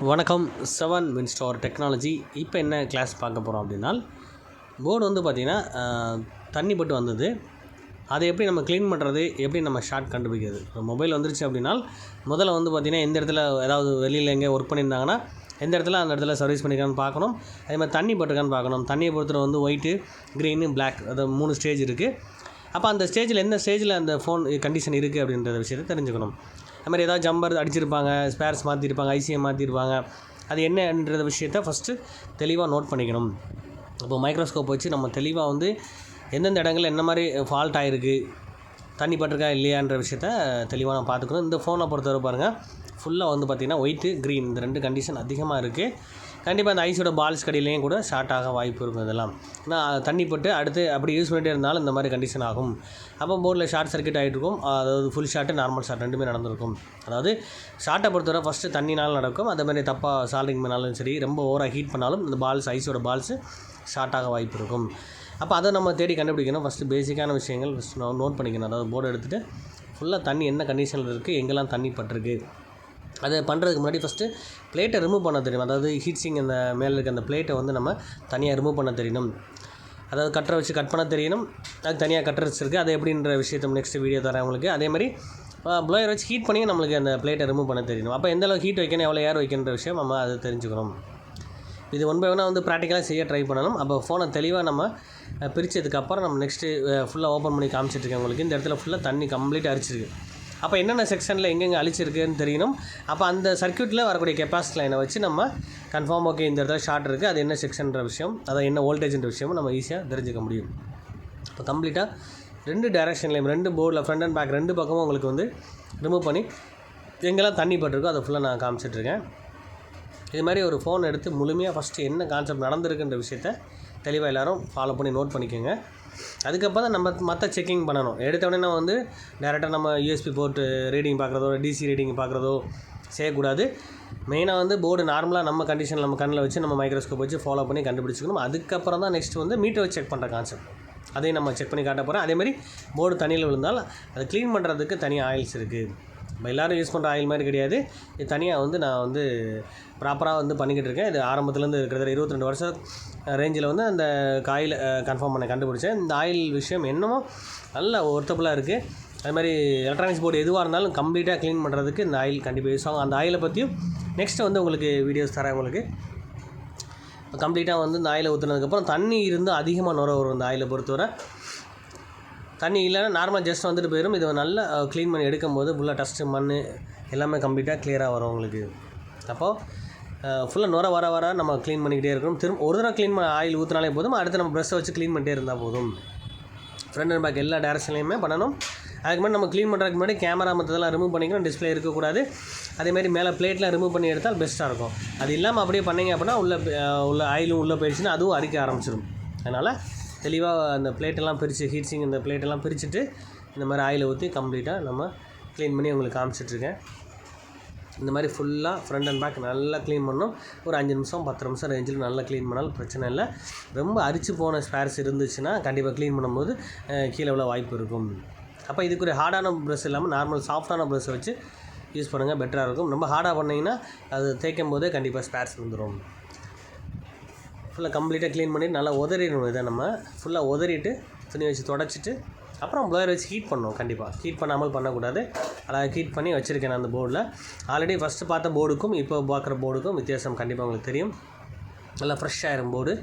வணக்கம். 7 Winstore technology. இப்போ என்ன கிளாஸ் பார்க்க போகிறோம் அப்படின்னா, போர்டு வந்து பார்த்திங்கன்னா தண்ணி பட்டு வந்தது. அதை எப்படி நம்ம க்ளீன் பண்ணுறது, எப்படி நம்ம ஷார்ட் கண்டுபிடிக்கிறது. இப்போ மொபைல் வந்துருச்சு அப்படின்னா முதல்ல வந்து பார்த்திங்கன்னா எந்த இடத்துல ஏதாவது வெளியில் எங்கே ஒர்க் பண்ணியிருந்தாங்கன்னா எந்த இடத்துல அந்த இடத்துல சர்வீஸ் பண்ணியிருக்கான்னு பார்க்கணும். அதே மாதிரி தண்ணி பட்டுருக்கான்னு பார்க்கணும். தண்ணியை பொறுத்தவரை வந்து ஒயிட்டு, க்ரீனு, பிளாக், அது 3 ஸ்டேஜ் இருக்குது. அப்போ அந்த ஸ்டேஜில் எந்த ஸ்டேஜில் அந்த ஃபோன் கண்டிஷன் இருக்குது அப்படின்ற விஷயத்தை தெரிஞ்சுக்கணும். அது மாதிரி ஏதாவது ஜம்பர் அடிச்சிருப்பாங்க, ஸ்பேர்ஸ் மாற்றிருப்பாங்க, ஐசிஎம் மாற்றிருப்பாங்க. அது என்னன்ற விஷயத்த ஃபஸ்ட்டு தெளிவாக நோட் பண்ணிக்கணும். இப்போ மைக்ரோஸ்கோப் வச்சு நம்ம தெளிவாக வந்து எந்தெந்த இடங்களில் என்ன மாதிரி ஃபால்ட் ஆகிருக்கு, தண்ணி பட்டிருக்கா இல்லையான்ற விஷயத்த தெளிவாக நான் பார்த்துக்கணும். இந்த ஃபோனை பொறுத்தவரை பாருங்கள், ஃபுல்லாக வந்து பார்த்திங்கன்னா ஒயிட்டு, க்ரீன் இந்த 2 கண்டிஷன் அதிகமாக இருக்குது. கண்டிப்பாக அந்த ஐஸோட பால்ஸ் கடியிலையும் கூட ஷார்ட் ஆக வாய்ப்பு இருக்கும். இதெல்லாம் ஆனால் தண்ணி பட்டு அடுத்து அப்படி யூஸ் பண்ணிகிட்டே இருந்தாலும் இந்த மாதிரி கண்டிஷன் ஆகும். அப்போ போர்டில் ஷார்ட் சர்க்யூட் ஆகிட்டு இருக்கும். அதாவது ஃபுல் ஷார்ட்டு, நார்மல் ஷார்ட் ரெண்டுமே நடந்திருக்கும். அதாவது ஷார்ட்டை பொறுத்தவரை ஃபஸ்ட்டு தண்ணினால் நடக்கும். அதே மாதிரி தப்பாக சால்டிங் பண்ணாலும் சரி, ரொம்ப ஓவராக ஹீட் பண்ணாலும் இந்த பால்ஸ், ஐஸோட பால்ஸு ஷார்ட் ஆக வாய்ப்பு இருக்கும். அப்போ அதை நம்ம தேடி கண்டுபிடிக்கணும். ஃபஸ்ட்டு பேசிக்கான விஷயங்கள் ஃபஸ்ட்டு நோட் பண்ணிக்கணும். அதாவது போர்டு எடுத்துகிட்டு ஃபுல்லாக தண்ணி என்ன கண்டிஷனில் இருக்குது, எங்கெல்லாம் தண்ணி பட்டிருக்கு, அதை பண்ணுறதுக்கு முன்னாடி ஃபஸ்ட்டு பிளேட்டை ரிமூவ் பண்ண தெரியும். அதாவது ஹீட்ஸிங் அந்த மேலே இருக்க அந்த பிளேட்டை வந்து நம்ம தனியாக ரிமூவ் பண்ண தெரியணும். அதாவது கட்டரை வச்சு கட் பண்ண தெரியணும். அதுக்கு தனியாக கட்டர்ஸ் இருக்குது. அது எப்படின்ற விஷயத்தை நெக்ஸ்ட் வீடியோ தரேன் உங்களுக்கு. அதே மாதிரி ப்ளோயர் வச்சு ஹீட் பண்ணி நம்மளுக்கு அந்த பிளேட்டை ரிமூவ் பண்ண தெரியணும். அப்போ எந்தளவுக்கு ஹீட் வைக்கணும், எவ்வளோ ஏர் வைக்கணுன்ற விஷயம் நம்ம அதை தெரிஞ்சுக்கணும். இது ஒன் பை ஒன்னாக வந்து ப்ராக்டிக்கலாக செய்ய ட்ரை பண்ணணும். அப்போ ஃபோனை தெளிவாக நம்ம பிரித்ததுக்கப்புறம் நம்ம நெக்ஸ்ட்டு ஃபுல்லாக ஓப்பன் பண்ணி காமிச்சிட்ருக்கேன் உங்களுக்கு. இந்த இடத்துல ஃபுல்லாக தண்ணி கம்ப்ளீட்டாக அரிச்சிருக்கு. அப்போ என்னென்ன செக்ஷனில் எங்கெங்கே அழிச்சிருக்குன்னு தெரியணும். அப்போ அந்த சர்க்யூட்டில் வரக்கூடிய கெப்பாசிட்டி லைனை வச்சு நம்ம கன்ஃபார்ம் ஓகே இந்த இடத்துல ஷார்ட் இருக்குது, அது என்ன செக்ஷன்ற விஷயம், அதை என்ன வோல்டேஜ்ன்ற விஷயமும் நம்ம ஈஸியாக தெரிஞ்சுக்க முடியும். இப்போ கம்ப்ளீட்டாக 2 டைரெக்ஷன்லையும் 2 போர்டில் ஃப்ரண்ட் அண்ட் பேக் 2 பக்கமும் உங்களுக்கு வந்து ரிமூவ் பண்ணி எங்கெல்லாம் தண்ணி பட்டிருக்கோ அதை ஃபுல்லாக நான் காமிச்சிட்ருக்கேன். இது மாதிரி ஒரு ஃபோன் எடுத்து முழுமையாக ஃபஸ்ட்டு என்ன கான்செப்ட் நடந்திருக்குன்ற விஷயத்த தெளிவாக எல்லோரும் ஃபாலோ பண்ணி நோட் பண்ணிக்கோங்க. அதுக்கப்புறம் தான் நம்ம மற்ற செக்கிங் பண்ணணும். எடுத்தோடனே நம்ம வந்து டேரெக்டாக நம்ம யூஎஸ்பி போர்ட்டு ரீடிங் பார்க்குறதோ, டிசி ரீடிங் பார்க்குறதோ செய்யக்கூடாது. மெயினாக வந்து போர்டு நார்மலாக நம்ம கண்டிஷனில் நம்ம கண்ணில் வச்சு நம்ம மைக்ரோஸ்கோப் வச்சு ஃபாலோ பண்ணி கண்டுபிடிச்சிக்கணும். அதுக்கப்புறம் தான் நெக்ஸ்ட் வந்து மீட்டர் வச்சு செக் பண்ணுற கான்செப்ட், அதையும் நம்ம செக் பண்ணி காட்ட போகிறோம். அதேமாதிரி போர்டு தண்ணியில் விழுந்தால் அதை க்ளீன் பண்ணுறதுக்கு தனியாக ஆயில்ஸ் இருக்குது. இப்போ எல்லோரும் யூஸ் பண்ணுற ஆயில் மாதிரி கிடையாது. இது தனியாக வந்து நான் வந்து ப்ராப்பராக வந்து பண்ணிக்கிட்டு இருக்கேன். இது ஆரம்பத்துலேருந்து இருக்கிறது 22 வருஷம் ரேஞ்சில் வந்து அந்த ஆயில் கன்ஃபார்ம் பண்ண கண்டுபிடிச்சேன். இந்த ஆயில் விஷயம் என்னமோ நல்ல ஒர்த்தபுளாக இருக்குது. அது மாதிரி எலக்ட்ரானிக்ஸ் போர்டு எதுவாக இருந்தாலும் கம்ப்ளீட்டாக க்ளீன் பண்ணுறதுக்கு இந்த ஆயில் கண்டிப்பாக யூஸ் ஆகும். அந்த ஆயிலை பற்றியும் நெக்ஸ்ட்டு வந்து உங்களுக்கு வீடியோஸ் தரேன். உங்களுக்கு கம்ப்ளீட்டாக வந்து இந்த ஆயிலை ஊற்றுனதுக்கப்புறம் தண்ணி இருந்து அதிகமாக நுர வரும். இந்த ஆயிலை பொறுத்தவரை தண்ணி இல்லைன்னா நார்மலாக ஜஸ்ட் வந்துட்டு போயிடும். இதை நல்லா க்ளீன் பண்ணி எடுக்கும்போது ஃபுல்லாக டஸ்ட்டு, மண் எல்லாமே கம்ப்ளீட்டாக கிளியராக வரும் உங்களுக்கு. அப்போது ஃபுல்லாக நுர வர நம்ம க்ளீன் பண்ணிக்கிட்டே இருக்கணும். திரும்ப ஒரு தடவை க்ளீன் பண்ண ஆயில் ஊற்றினாலே போதும். அடுத்து நம்ம ப்ரெஷ்ஷை வச்சு க்ளீன் பண்ணிட்டே இருந்தால் போதும். ஃப்ரண்ட் அண்ட் பேக் எல்லா டேரக்ஷன்லையுமே பண்ணணும். அதுக்கு முன்னாடி நம்ம க்ளீன் பண்ணுறதுக்கு முன்னாடி கேமரா மற்றதெல்லாம் ரிமூவ் பண்ணிக்கணும். டிஸ்பிளே இருக்கக்கூடாது. அதேமாதிரி மேலே பிளேட்லாம் ரிமூவ் பண்ணி எடுத்தால் பெஸ்ட்டாக இருக்கும். அது இல்லாமல் அப்படியே பண்ணிங்க அப்படின்னா உள்ள ஆயிலும் உள்ளே போயிடுச்சுன்னா அதுவும் அரிக்க ஆரம்பிச்சிடும். அதனால் தெளிவாக அந்த பிளேட்டெல்லாம் பிரித்து ஹீட்ஸிங் இந்த பிளேட்டெல்லாம் பிரிச்சுட்டு இந்த மாதிரி ஆயிலை ஊற்றி கம்ப்ளீட்டாக நம்ம க்ளீன் பண்ணி உங்களுக்கு காமிச்சிட்ருக்கேன். இந்த மாதிரி ஃபுல்லாக ஃப்ரண்ட் அண்ட் பேக் நல்லா க்ளீன் பண்ணணும். ஒரு 5 நிமிஷம் 10 நிமிஷம் ரேஞ்சில் நல்லா க்ளீன் பண்ணாலும் பிரச்சனை இல்லை. ரொம்ப அரிச்சு போன ஸ்பேர்ஸ் இருந்துச்சுன்னா கண்டிப்பாக க்ளீன் பண்ணும்போது கீழே உள்ள வாய்ப்பு இருக்கும். அப்போ இதுக்கு ஒரு ஹார்டான ப்ரஷ் இல்லாமல் நார்மல் சாஃப்டான ப்ரஷ் வச்சு யூஸ் பண்ணுங்கள், பெட்டராக இருக்கும். ரொம்ப ஹார்டாக பண்ணிங்கன்னா அது தேய்க்கும் போதே கண்டிப்பாக ஸ்பேர்ஸ் வந்துடும். ஃபுல்லாக கம்ப்ளீட்டாக க்ளீன் பண்ணிவிட்டு நல்லா உதறிடணும். இதை நம்ம ஃபுல்லாக உதறிட்டு துணி வச்சு தொடச்சிட்டு அப்புறம் ப்ளோயர் வச்சு ஹீட் பண்ணணும். கண்டிப்பாக ஹீட் பண்ணாமல் பண்ணக்கூடாது. அதை ஹீட் பண்ணி வச்சுருக்கேன் நான் அந்த போர்டில். ஆல்ரெடி ஃபஸ்ட்டு பார்த்த போர்டுக்கும் இப்போ பார்க்குற போர்டுக்கும் வித்தியாசம் கண்டிப்பாக உங்களுக்கு தெரியும். நல்லா ஃப்ரெஷ் ஆயிரும் போர்டு.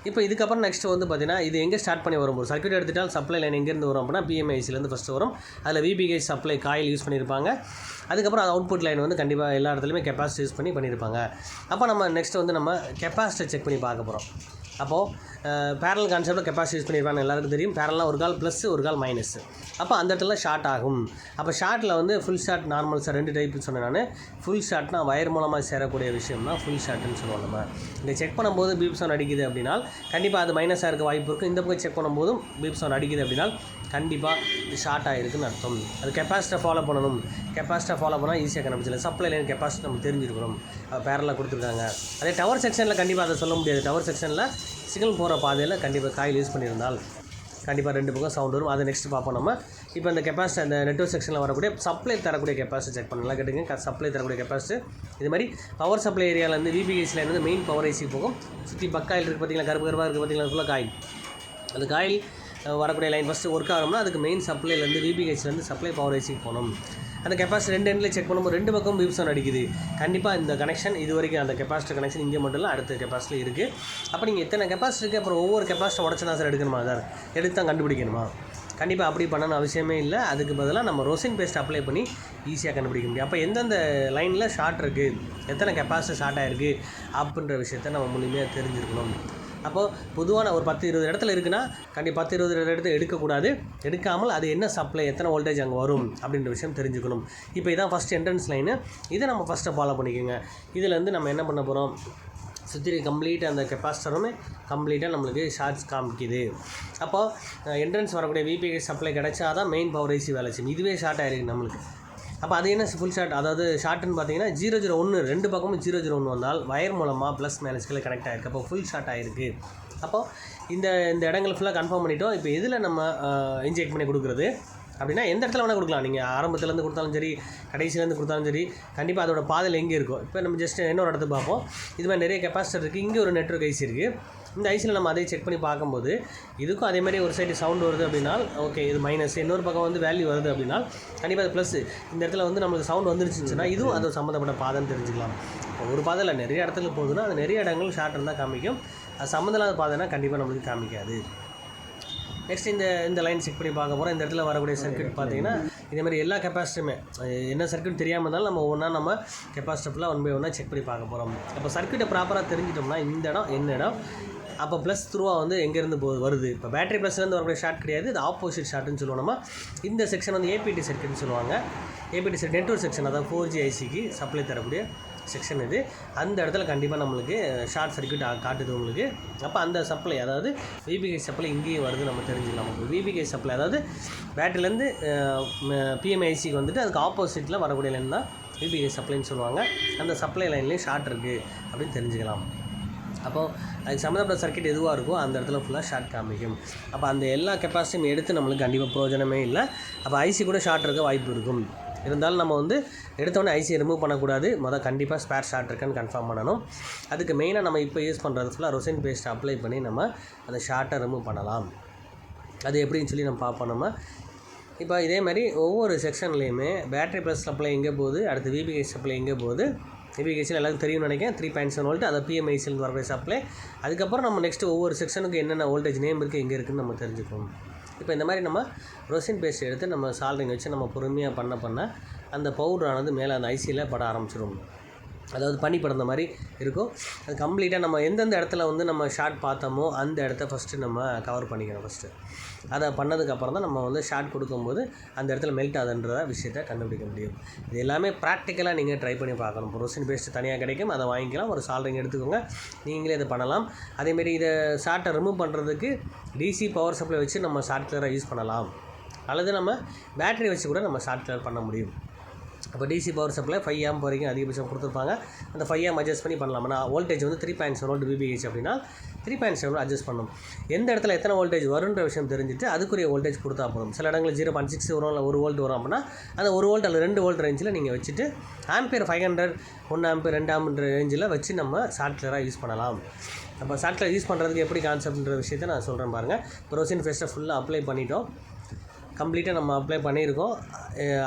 இப்போ இதுக்கப்புறம் நெக்ஸ்ட்டு வந்து பார்த்திங்கன்னா இது எங்கே ஸ்டார்ட் பண்ணி வரும், ஒரு சர்க்யூட் எடுத்துகிட்டால் சப்ளை லைன் எங்கேருந்து வரும் அப்படின்னா பிஎம்ஐசிலேருந்து ஃபஸ்ட்டு வரும். அதில் விபிகே சப்ளை காயில் யூஸ் பண்ணியிருப்பாங்க. அதுக்கப்புறம் அது அவுட்புட் லைன் வந்து கண்டிப்பாக எல்லா இடத்துலையுமே கெப்பாசிட்டி யூஸ் பண்ணியிருப்பாங்க. அப்போ நம்ம நெக்ஸ்ட்டு வந்து நம்ம கெப்பாசிட்டி செக் பண்ணி பார்க்க போகிறோம். அப்போது பேரல் கான்செப்ட்டில் கெப்பாசிட்டி யூஸ் பண்ணியிருப்பாங்க, எல்லாருக்கும் தெரியும். பேரலாக ஒரு கால் ப்ளஸ் ஒரு கால் மைனஸ். அப்போ அந்த இடத்துல ஷார்ட் ஆகும். அப்போ ஷார்ட்டில் வந்து ஃபுல் ஷார்ட், நார்மல் ஷார்ட் 2 டைப்புன்னு சொன்னேன் நான். ஃபுல் ஷார்ட்னா வயர் மூலமாக சேரக்கூடிய விஷயம் தான் ஃபுல் ஷார்ட்டுன்னு சொல்லுவோம். நம்ம இங்கே செக் பண்ணும்போது பீப் சவுண்ட் அடிக்குது அப்படின்னா கண்டிப்பாக அது மைனஸாக இருக்க வாய்ப்பு இருக்குது. இந்த பக்கம் செக் பண்ணும்போதும் பீப் சவுண்ட் அடிக்குது அப்படின்னா கண்டிப்பாக இது ஷார்ட் ஆகிருக்குன்னு அர்த்தம். அது கெப்பாசிட்டை ஃபாலோ பண்ணணும். கெப்பாசிட்டை ஃபாலோ பண்ணால் ஈஸியாக கண்டுபிடிச்சிடலாம். சப்ளை லைன் கெப்பாசிட்டி நம்ம தெரிஞ்சிருக்கணும். பேரலாக கொடுத்துருக்காங்க. அதே டவர் செக்ஷனில் கண்டிப்பாக அதை சொல்ல முடியாது. டவர் செக்ஷனில் சிக்னல் போகிற பாதையில் கண்டிப்பாக காயில் யூஸ் பண்ணியிருந்தால் கண்டிப்பாக 2 பக்கம் சவுண்ட் வரும். அதை நெக்ஸ்ட் பார்ப்போம் நம்ம. இப்போ இந்த கெப்பாசிட்டி அந்த நெட்வொர்க் செக்ஷனில் வரக்கூடிய சப்ளை தரக்கூடிய கெப்பாசிட்டி செக் பண்ணலாம். கேட்டுங்க, சப்ளை தரக்கூடிய கெப்பாசிட்டி இது மாதிரி பவர் சப்ளை ஏரியாவிலேருந்து VPH லைன்லேருந்து மெயின் பவர் ஐசி போகும். சுற்றி பக்காயில் இருக்குது பார்த்தீங்களா, கருப்பு கருப்பாக இருக்குது பார்த்தீங்களா, ஃபுல்லாக காயில். அந்த காயில் வரக்கூடிய லைன் ஃபஸ்ட்டு ஒர்க் ஆகணும்னா அதுக்கு மெயின் சப்ளைலேருந்து VPHலேருந்து சப்ளை பவர் ஐசிக்கு போகணும். அந்த கெப்பாசிட்டி 2 எண்டில் செக் பண்ணும்போது 2 பக்கம் பீப் சவுண்ட் அடிக்குது. கண்டிப்பாக இந்த கனெக்ஷன் இது வரைக்கும் அந்த கெப்பாசிட்டி கனெக்ஷன் இங்கே மட்டும் இல்லை, அடுத்த கெப்பாசிட்டி இருக்குது. அப்போ நீங்கள் எத்தனை கெப்பாசிட்டி இருக்குது, அப்புறம் ஒவ்வொரு கெப்பாசிட்டி உடச்சா சார் எடுக்கணுமா சார், எடுத்து தான் கண்டுபிடிக்கணுமா? கண்டிப்பாக அப்படி பண்ணணும் அவசியமே இல்லை. அதுக்கு பதிலாக நம்ம ரோசின் பேஸ்ட் அப்ளை பண்ணி ஈஸியாக கண்டுபிடிக்க முடியும். அப்போ எந்தெந்த லைனில் ஷார்ட் இருக்குது, எத்தனை கெப்பாசிட்டி ஷார்ட் ஆகிருக்கு அப்படின்ற விஷயத்த நம்ம முழுமையாக தெரிஞ்சிருக்கணும். அப்போது பொதுவான ஒரு 10-20 இடத்துல இருக்குன்னா கண்டிப்பாக 10-20 இடத்துல எடுக்கக்கூடாது. எடுக்காமல் அது என்ன சப்ளை, எத்தனை வோல்டேஜ் அங்கே வரும் அப்படின்ற விஷயம் தெரிஞ்சுக்கணும். இப்போ இதான் ஃபஸ்ட் என்ட்ரன்ஸ் லைனு. இதை நம்ம ஃபஸ்ட்டு ஃபாலோ பண்ணிக்கோங்க. இதுலேருந்து நம்ம என்ன பண்ண போகிறோம், சுற்றி கம்ப்ளீட்டாக அந்த கெப்பாசிட்டருமே கம்ப்ளீட்டாக நம்மளுக்கு ஷார்ட்ஸ் காமிக்குது. அப்போது என்ட்ரன்ஸ் வரக்கூடிய VPH சப்ளை கிடைச்சா தான் மெயின் பவர் ஐசி வேலை செய்யும். இதுவே ஷார்ட் ஆகிருக்கு நம்மளுக்கு. அப்போ அது என்ன ஃபுல் ஷார்ட், அதாவது ஷார்ட்னு பார்த்தீங்கன்னா 001 2 பக்கமும் 001 வந்தால் வயர் மூலமாக ப்ளஸ் மைனஸ்களை கனெக்ட் ஆகிருக்கு. அப்போ ஃபுல் ஷார்ட் ஆகிருக்கு. அப்போது இந்த இடங்கள் ஃபுல்லாக கன்ஃபார்ம் பண்ணிட்டோம். இப்போ எதில் நம்ம இன்ஜெக்ட் பண்ணி கொடுக்குறது அப்படின்னா எந்த இடத்துல வேணால் கொடுக்கலாம். நீங்கள் ஆரம்பத்துலேருந்து கொடுத்தாலும் சரி, கடைசியிலேருந்து கொடுத்தாலும் சரி, கண்டிப்பாக அதோட பாதையில் எங்கே இருக்கும். இப்போ நம்ம ஜஸ்ட் இன்னொரு இடத்துக்கு பார்ப்போம். இது மாதிரி நிறைய கெப்பாசிட்டர் இருக்குது. இங்கே ஒரு நெட்வொர்க் ஐசி இருக்குது. இந்த ஐசியில் நம்ம அதை செக் பண்ணி பார்க்கும்போது இதுக்கும் அதேமாதிரி ஒரு சைடு சவுண்ட் வருது அப்படின்னா ஓகே இது மைனஸ், இன்னொரு பக்கம் வந்து வேல்யூ வருது அப்படின்னா கண்டிப்பாக அது ப்ளஸ். இந்த இடத்துல வந்து நம்மளுக்கு சவுண்ட் வந்துருச்சுன்னா இதுவும் அது சம்மந்தப்பட்ட பாதைன்னு தெரிஞ்சுக்கலாம். ஒரு பாதையில் நிறைய இடத்துல போகுதுன்னா அது நிறைய இடங்கள் ஷார்ட் இருந்தால் காமிக்கும். அது சம்மந்தம் இல்லாத பாதைனா கண்டிப்பாக நம்மளுக்கு காமிக்காது. நெக்ஸ்ட் இந்த லைன் செக் பண்ணி பார்க்க போகிறோம். இந்த இடத்துல வரக்கூடிய சர்க்யூட் பார்த்தீங்கன்னா இதேமாதிரி எல்லா கெப்பாசிட்டியுமே என்ன சர்க்யூட் தெரியாமல் இருந்தாலும் நம்ம ஒன்றா நம்ம கெப்பாசிட்டி ஃபுல்லாக 1 by 1 செக் பண்ணி பார்க்க போகிறோம். அப்போ சர்க்யூட்டை ப்ராப்பராக தெரிஞ்சிட்டோம்னா இந்த இடம் என்ன இடம், அப்போ ப்ளஸ் த்ரூவாக வந்து எங்கேருந்து வருது. இப்போ பேட்டரி ப்ளஸ்லேருந்து வரக்கூடிய ஷார்ட் கிடையாது, இது ஆப்போசிட் ஷார்ட்னு சொல்லுவோம். நம்ம இந்த செக்ஷன் வந்து APT சர்க்யூட்னு சொல்லுவாங்க. APT நெட்வொர்க் செக்ஷன், அதாவது 4G ஐசிக்கு சப்ளை தரக்கூடிய செக்ஷன் இது. அந்த இடத்துல கண்டிப்பாக நம்மளுக்கு ஷார்ட் சர்க்யூட் காட்டுது உங்களுக்கு. அப்போ அந்த சப்ளை, அதாவது VPH சப்ளை இங்கேயும் வருது நம்ம தெரிஞ்சுக்கலாம். VPH சப்ளை அதாவது பேட்டரிலேருந்து PMICக்கு வந்துட்டு அதுக்கு ஆப்போசிட்டில் வரக்கூடிய லைன் தான் VPH சப்ளைன்னு சொல்லுவாங்க. அந்த சப்ளை லைன்லேயும் ஷார்ட் இருக்குது அப்படின்னு தெரிஞ்சுக்கலாம். அப்போது அதுக்கு சம்மந்தப்பட்ட சர்க்யூட் எதுவாக இருக்கோ அந்த இடத்துல ஃபுல்லாக ஷார்ட் காமிக்கும். அப்போ அந்த எல்லா கெப்பாசிட்டியும் எடுத்து நம்மளுக்கு கண்டிப்பாக பிரயோஜனமே இல்லை. அப்போ ஐசி கூட ஷார்ட் இருக்க வாய்ப்பு இருக்கும். இருந்தாலும் நம்ம வந்து எடுத்தோடனே ஐசியை ரிமூவ் பண்ணக்கூடாது. கண்டிப்பாக ஸ்பேர் ஷார்ட் இருக்குன்னு கன்ஃபார்ம் பண்ணணும். அதுக்கு மெயினாக நம்ம இப்போ யூஸ் பண்ணுறது ஃபுல்லாக ரோசின் பேஸ்ட் அப்ளை பண்ணி நம்ம அந்த ஷார்ட்டை ரிமூவ் பண்ணலாம். அது எப்படின்னு சொல்லி நம்ம பார்ப்போம். நம்ம இப்போ இதே மாதிரி ஒவ்வொரு செக்ஷன்லேயுமே பேட்டரி ப்ளஸ் சப்ளை எங்கே போகுது, அடுத்து VPH சப்ளை எங்கே போகுது, VPH எல்லாருக்கும் தெரியும்னு நினைக்கிறேன். 3.7 வோல்ட், அதை PMICலேருந்து வரக்கூடிய சப்ளை. அதுக்கப்புறம் நம்ம நெக்ஸ்ட்டு ஒவ்வொரு செக்ஷனுக்கு என்னென்ன வோல்டேஜ் நேம் இருக்குது, எங்கே இருக்குதுன்னு நம்ம தெரிஞ்சுக்கணும். இப்போ இந்த மாதிரி நம்ம ரோசின் பேஸ்ட் எடுத்து நம்ம சால்ட்ரிங் வச்சு நம்ம பொறுமையாக பண்ண அந்த பவுடரானது மேலே அந்த ஐசியில் பட ஆரம்பிச்சிடும். அதாவது பண்ணி படுற மாதிரி இருக்கும். அது கம்ப்ளீட்டாக நம்ம எந்தெந்த இடத்துல வந்து நம்ம ஷார்ட் பார்த்தோமோ அந்த இடத்த ஃபஸ்ட்டு நம்ம கவர் பண்ணிக்கணும். ஃபஸ்ட்டு அதை பண்ணதுக்கப்புறம் தான் நம்ம வந்து ஷார்ட் கொடுக்கும்போது அந்த இடத்துல மெல்ட் ஆகுதுன்ற விஷயத்தை கண்டுபிடிக்க முடியும். இது எல்லாமே ப்ராக்டிக்கலாக நீங்கள் ட்ரை பண்ணி பார்க்கணும். ரோசின் பேஸ்ட் தனியாக கிடைக்கும், அதை வாங்கிக்கலாம். ஒரு சால்ட்ரிங் எடுத்துக்கோங்க, நீங்களே இதை பண்ணலாம். அதேமாரி இதை ஷார்ட்டை ரிமூவ் பண்ணுறதுக்கு DC பவர் சப்ளை வச்சு நம்ம ஷார்ட் கிளியராக யூஸ் பண்ணலாம். அல்லது நம்ம பேட்டரி வச்சு கூட நம்ம ஷார்ட் கிளியர் பண்ண முடியும். அப்போ DC பவர் சப்ளை 5 amp வரைக்கும் அதிகபட்சம் கொடுத்துருப்பாங்க. அந்த 5 amp அட்ஜஸ்ட் பண்ணி பண்ணலாம். ஆனால் வோல்டேஜ் வந்து 3.7 வோல்ட் VPH அப்படின்னா 3.7 அட்ஜஸ்ட் பண்ணணும். எந்த இடத்துல எத்தனை வோல்டேஜ் வருன்ற விஷயம் தெரிஞ்சுட்டு அதுக்குரிய வோல்டேஜ் கொடுத்தா போதும். சில இடங்களில் 0.6 வரும், இல்லை 1 வோல்ட் வரும். அப்படின்னா அந்த 1 வோல்ட் அல்லது 2 வோல்ட் ரேஞ்சில் நீங்கள் வச்சுட்டு ஆம்பியர் 500, 1 ஆம்பியர் 2 ஆம்பியர் ரேஞ்சில் வச்சு நம்ம ஷார்ட் கிளியராக யூஸ் பண்ணலாம். அப்போ ஷார்ட் கிளியர் யூஸ் பண்ணுறதுக்கு எப்படி கான்செப்ட்ன்ற விஷயத்தை நான் சொல்கிறேன் பாருங்கள். இப்போ ரோசின் பேஸ்ட்டை ஃபுல்லாக அப்ளை பண்ணிட்டோம், கம்ப்ளீட்டாக நம்ம அப்ளை பண்ணியிருக்கோம்.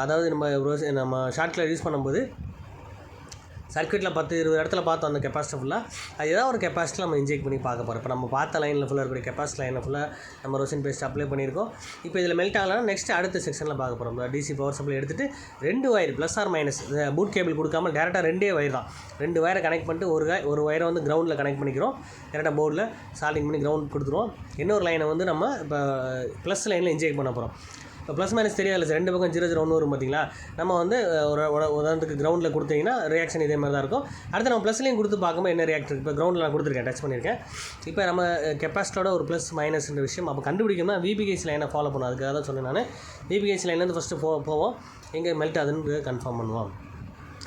அதாவது நம்ம ஷார்ட் கிளியர் யூஸ் பண்ணும்போது சர்க்யூட்டில் 10-20 இடத்துல பார்த்தோம் அந்த கெப்பாசிட்டி ஃபுல்லாக. அது ஏதாவது ஒரு கெப்பாசிட்டியில் நம்ம இன்ஜெக்ட் பண்ணி பார்க்க போகிறோம். இப்போ நம்ம பார்த்த லைனில் ஃபுல்லாக இருக்கக்கூடிய கெப்பாசிட்டி லைனில் ஃபுல்லாக நம்ம ரோசின் பேஸ்ட் அப்ளை பண்ணியிருக்கோம். இப்போ இதில் மெல்ட் ஆகலைன்னா நெக்ஸ்ட் அடுத்த செக்ஷனில் பார்க்க போகிறோம். DC பவர் சப்ளை எடுத்துகிட்டு 2 wire plus or minus boot cable கொடுக்காமல் டேரெக்டாக 2 வயர் தான். 2 வயரை கனெக்ட் பண்ணிட்டு ஒரு வயரை வந்து கிரவுண்டில் கனெக்ட் பண்ணிக்கிறோம். டேரெக்டாக போர்டில் சால்டிங் பண்ணி கிரவுண்ட் கொடுத்துருவோம். இன்னொரு லைனை வந்து நம்ம இப்போ ப்ளஸ் லைனில் இன்ஜெக்ட் பண்ண போகிறோம். இப்போ ப்ளஸ் மைனஸ் தெரியாது சார், 2 பக்கம் 0-0 வரும் பார்த்தீங்களா. நம்ம வந்து ஒரு உதாரணத்துக்கு கிரவுண்டில் கொடுத்தீங்கன்னா ரியாக்ஷன் இதே மாதிரி தான் இருக்கும். அடுத்து நம்ம ப்ளஸ்லையும் கொடுத்து பார்க்கும்போது என்ன ரியாக்ட் இருக்குது. இப்போ கிரவுண்டில் நான் கொடுத்துருக்கேன், டச் பண்ணியிருக்கேன். இப்போ நம்ம கெப்பாசிட்டோட ஒரு ப்ளஸ் மைனஸ்ன்ற விஷயம் அப்போ கண்டுபிடிக்கணும்னா VPH லைனை ஃபாலோ பண்ணுவோம். அதுக்காக தான் சொன்னேன் நான். VPH லைன்லேருந்து ஃபஸ்ட்டு போவோம், எங்கே மெல்ட் ஆகுதுன்னு கன்ஃபார்ம் பண்ணுவோம்.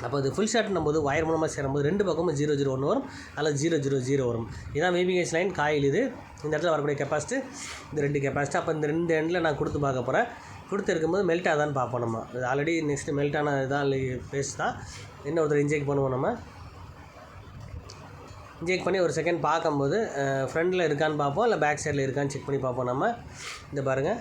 அப்போ அது ஃபுல் ஷார்ட்னும் போது ஒயர் மூலமாக சேரும்போது 2 பக்கமும் 001 வரும், அல்லது 000 வரும். இதான் வேவிங் ஏஜ் லைன் காயில். இது இந்த இடத்துல வரக்கூடிய கெப்பாசிட்டி இந்த 2 கெப்பாசிட்டி. அப்போ இந்த 2 எண்டில் நான் கொடுத்து பார்க்க போகிறேன். கொடுத்து இருக்கும்போது மெல்ட் ஆகுதான்னு பார்ப்போம். நம்ம இது ஆல்ரெடி நெக்ஸ்ட்டு மெல்ட் ஆன இதான் பேஸ்ட் தான். என்ன ஒருத்தர் இன்ஜெக்ட் பண்ணுவோம். நம்ம இன்ஜெக்ட் பண்ணி ஒரு செகண்ட் பார்க்கும்போது ஃப்ரண்டில் இருக்கான்னு பார்ப்போம், இல்லை பேக் சைடில் இருக்கான்னு செக் பண்ணி பார்ப்போம். நம்ம இந்த பாருங்கள்,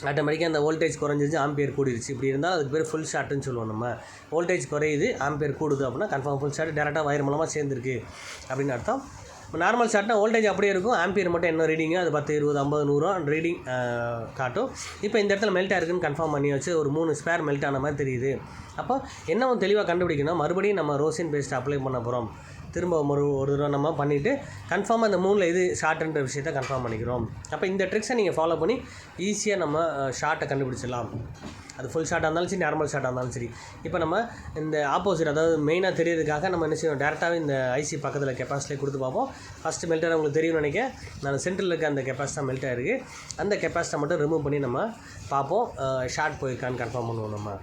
ஆட்டோமேட்டிக்காக அந்த வோல்டேஜ் குறைஞ்சிருச்சு, ஆம்பியர் கூடிருச்சு. இப்படி இருந்தால் அதுக்கு பேர் ஃபுல் ஷார்ட்டுன்னு சொல்லுவோம். நம்ம வோல்டேஜ் குறையுது, ஆம்பியர் கூடுது அப்படின்னா கன்ஃபார்ம் ஃபுல் ஷார்ட், டேரெக்டாக வயர் மூலமாக சேர்ந்துருக்கு அப்படின்னு அர்த்தம். இப்போ நார்மல் ஷார்ட்னா வோல்டேஜ் அப்படியே இருக்கும், ஆம்பியர் மட்டும் என்ன ரீடிங்கு அது 10, 20, 50, 100 ரீடிங் காட்டும். இப்போ இந்த இடத்துல மெல்ட் ஆயிருக்குன்னு கன்ஃபார்ம் பண்ணி வச்சு ஒரு 3 ஸ்பேர் மெல்ட் ஆன மாதிரி தெரியுது. அப்போ என்ன தெளிவாக கண்டுபிடிக்கணும், மறுபடியும் நம்ம ரோசின் பேஸ்ட் அப்ளை பண்ண போகிறோம். திரும்ப ஒரு தடவை நம்ம பண்ணிவிட்டு கன்ஃபார்மாக அந்த 3ல் இது ஷார்ட்டுன்ற விஷயத்தை கன்ஃபார்ம் பண்ணிக்கிறோம். அப்போ இந்த ட்ரிக்ஸை நீங்கள் ஃபாலோ பண்ணி ஈஸியாக நம்ம ஷார்ட்டை கண்டுபிடிச்சிடலாம். அது ஃபுல் ஷார்ட்டாக இருந்தாலும் சரி, நார்மல் ஷார்ட்டாக இருந்தாலும் சரி. இப்போ நம்ம இந்த ஆப்போசிட், அதாவது மெயினாக தெரியறதுக்காக நம்ம என்ன செய்வோம், டேரெக்டாகவே இந்த ஐசி பக்கத்தில் கெப்பாசிட்டியை கொடுத்து பார்ப்போம். ஃபஸ்ட்டு மெல்ட் ஆக உங்களுக்கு தெரியும்னு நினைக்கிறேன். நான் சென்டரில் இருக்க அந்த கெப்பாசிட்டி மெல்ட் ஆகிருக்கு. அந்த கெப்பாசிட்டை மட்டும் ரிமூவ் பண்ணி நம்ம பார்ப்போம், ஷார்ட் போயிருக்கான்னு கன்ஃபார்ம் பண்ணுவோம். நம்ம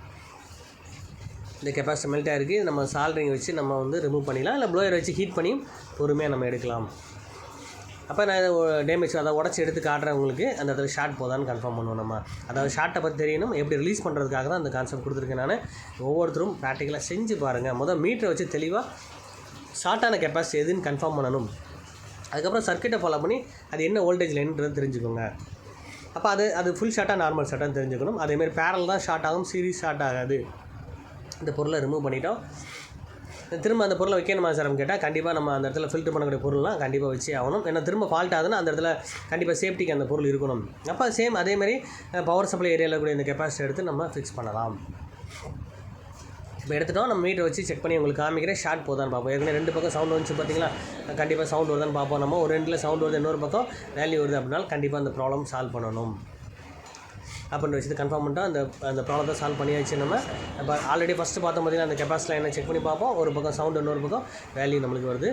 இந்த கெப்பாசிட்டி மெல்ட் ஆகிருக்கு. நம்ம சால்ட்ரிங் வச்சு நம்ம ரிமூவ் பண்ணிடலாம், இல்லை ப்ளோயர் வச்சு ஹீட் பண்ணியும் பொறுமையாக நம்ம எடுக்கலாம். அப்போ நான் இதை டேமேஜ் அதை உடச்சி எடுத்து காட்டுறேன் உங்களுக்கு. அந்த இடத்துல ஷார்ட் போதான்னு கன்ஃபார்ம் பண்ணுவோம். நம்ம அதாவது ஷார்ட்டை பற்றி தெரியணும், எப்படி ரிலீஸ் பண்ணுறதுக்காக தான் அந்த கான்செப்ட் கொடுத்துருக்கேன். நான் ஒவ்வொருத்தரும் ப்ராக்டிக்கலாக செஞ்சு பாருங்கள். முதல் மீட்டரை வச்சு தெளிவாக ஷார்ட்டான கெப்பாசிட்டி எதுன்னு கன்ஃபார்ம் பண்ணணும். அதுக்கப்புறம் சர்க்கியூட்டை ஃபாலோ பண்ணி அது என்ன வோல்டேஜ் லைன்றது தெரிஞ்சுக்கோங்க. அப்போ அது ஃபுல் ஷார்ட்டாக நார்மல் ஷார்ட்டான்னு தெரிஞ்சுக்கணும். அதேமாதிரி பேரல் தான் ஷார்ட் ஆகும், சீரிஸ் ஷார்ட் ஆகாது. இந்த பொருளை ரிமூவ் பண்ணிட்டோம். திரும்ப அந்த பொருளை வைக்கணுமா சார் கேட்டால், கண்டிப்பாக நம்ம அந்த இடத்துல ஃபில்டர் பண்ணக்கூடிய பொருள்லாம் கண்டிப்பாக வச்சே ஆகணும். ஏன்னா திரும்ப ஃபால்ட் ஆகுதுன்னா அந்த இடத்துல கண்டிப்பாக சேஃப்டிக்கு அந்த பொருள் இருக்கணும். அப்போ சேம் அதேமாதிரி பவர் சப்ளை ஏரியாவில் கூட இந்த கெப்பாசிட்டி எடுத்து நம்ம ஃபிக்ஸ் பண்ணலாம். இப்போ எடுத்துட்டோம், நம்ம மீட்டர் வச்சு செக் பண்ணி உங்களுக்கு காமிக்கிறேன். ஷார்ட் போதான்னு பார்ப்போம். ஏற்கனவே 2 பக்கம் சவுண்ட் வந்துச்சு பார்த்தீங்களா, கண்டிப்பாக சவுண்ட் வருதான்னு பார்ப்போம். நம்ம ஒரு 2ல் சவுண்ட் வருது, இன்னொரு பக்கம் வேல்யூ வருது அப்படின்னாலும் கண்டிப்பாக அந்த ப்ராப்ளம் சால்வ் பண்ணணும் அப்படின்ற விஷயத்தை கன்ஃபார்ம் பண்ணிட்டோம். அந்த ப்ராப்ளத்தை சால்வ் பண்ணியாச்சு. நம்ம இப்போ ஆல்ரெடி ஃபஸ்ட்டு பார்த்தோம் பார்த்தீங்கன்னா அந்த கெப்பாசிட்டியில் என்ன செக் பண்ணி பார்ப்போம். ஒரு பக்கம் சவுண்டு, இன்னொரு பக்கம் வேல்யூ நம்மளுக்கு வருது.